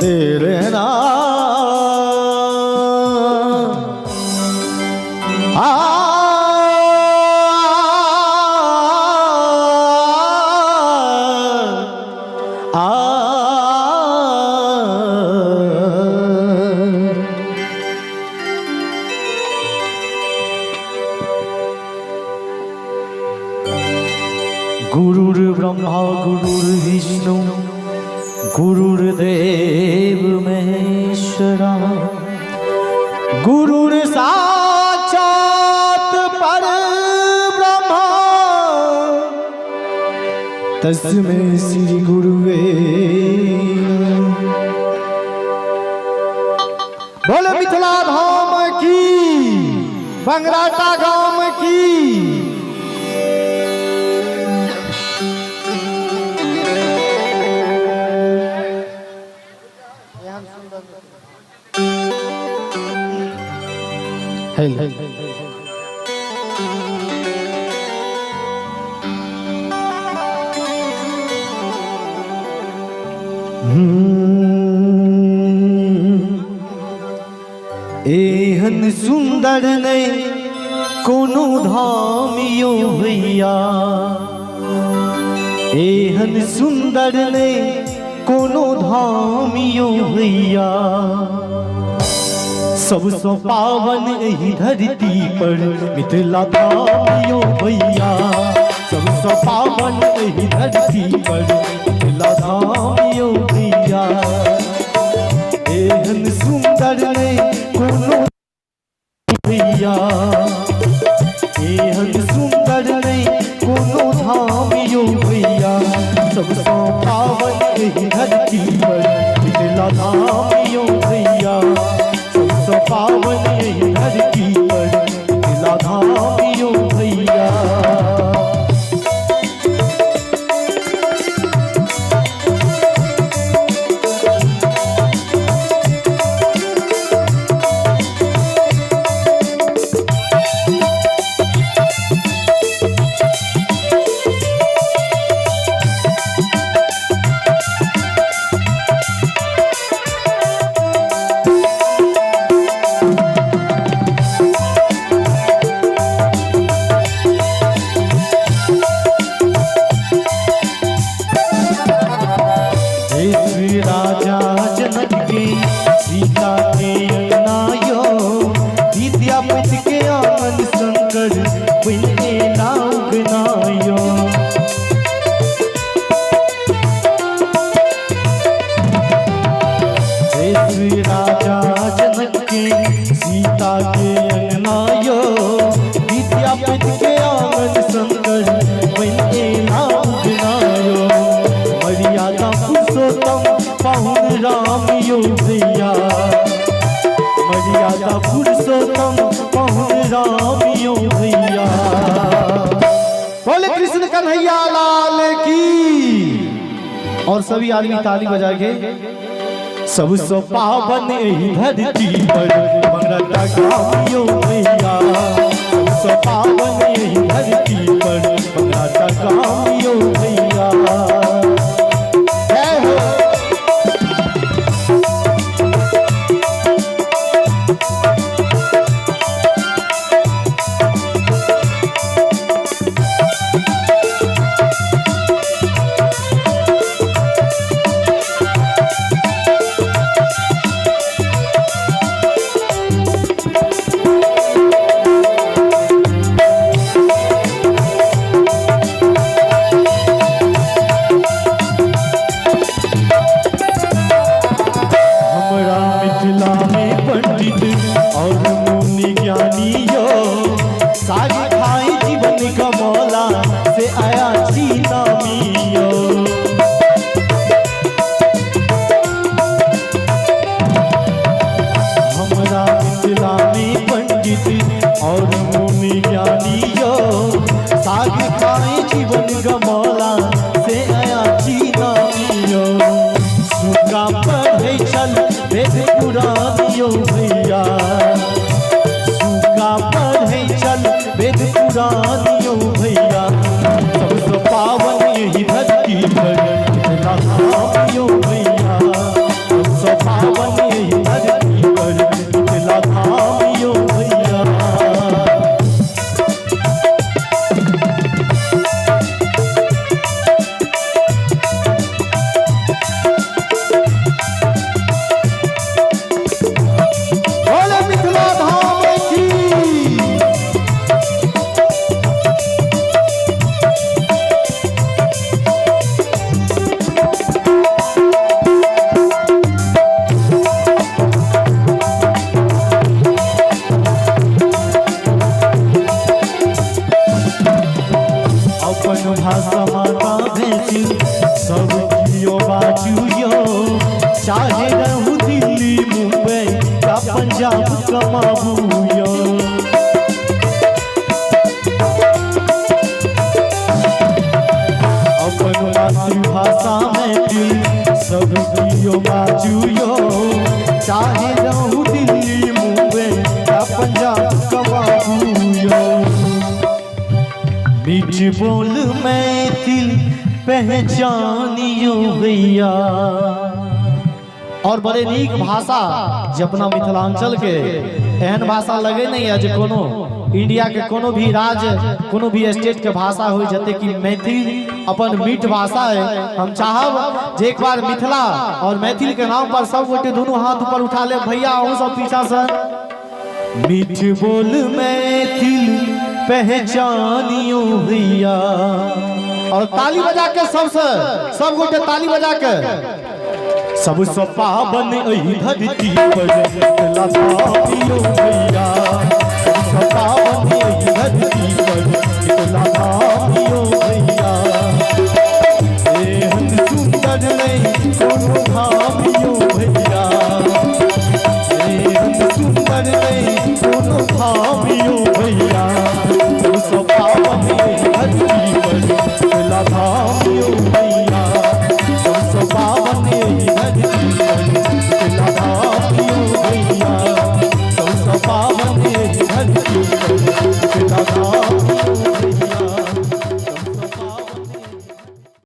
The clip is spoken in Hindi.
तेरे नाम गुरुर्ब्रह्मा गुरुर्विष्णु गुरुर्देव महेश्वरा गुरुर्साक्षात् परब्रह्मा तस्मै श्री गुरुवे बोले मिथिला धाम की बंगराटा गांव की एहन सुंदर नहीं कोनो धाम यो भैया एहन सुंदर नहीं कोनो धाम यो भैया सबसे पावन एही धरती पर मिथिला धाम यो भैया सबसे पावन एही धरती पर मिथिला धाम यो भैया एहन सुंदर नहीं कोनो भैया एहन सुंदर नहीं कोनो धाम यो भैया सबसे पावन एही धरती पर मिथिला धाम यो भैया सबसे पावन एही धरती पर मिथिला धाम यो भैया मर्यादा पुरुषोत्तम पहुन राम यो भैया बोले कृष्ण कन्हैया लाल की और सभी आदमी ताली बजा के सबसे पावन एही धरती पर बंगराटा गांव यो भैया सबसे पावन एही धरती पर बंगराटा गांव यो भैया पुरानियों भैया सबसे पावन यही धरती पर मिथिला धाम यो भैया सबसे यो बाजू यो, चाहे रहूं दिल्ली मुंबई या पंजाब कमाबू यो। अपन मातृभाषा में दिल सब यो बाजू यो, चाहे रहूं दिल्ली मुंबई या पंजाब कमाबू यो। मीठ बोल मैथिल पहचानियो भैया। और बड़े नीक भाषा जे अपना मिथिलांचल के एहन भाषा लगे नहीं है जे कोनो इंडिया के कोनो भी राज्य कोनो भी स्टेट के भाषा हो जते कि मैथिल अपन मीठ भाषा है। हम चाहब जे एक बार मिथिला और मैथिल के नाम पर सब गोटे दोनों हाथ ऊपर उठा ले भैया, अहूँ सब पीछा से। मीठ बोल मैथिल पहचानियो भैया। और ताली बजा के सब गोटे ताली बजा के। सबसे पावन एही धरती पर मिथिला भैया, सबसे पावन एही धरती पर मिथिला भैया। एहन सुंदर नहीं कोनो भामियो भैया, एहन सुंदर नहीं कोनो भामियो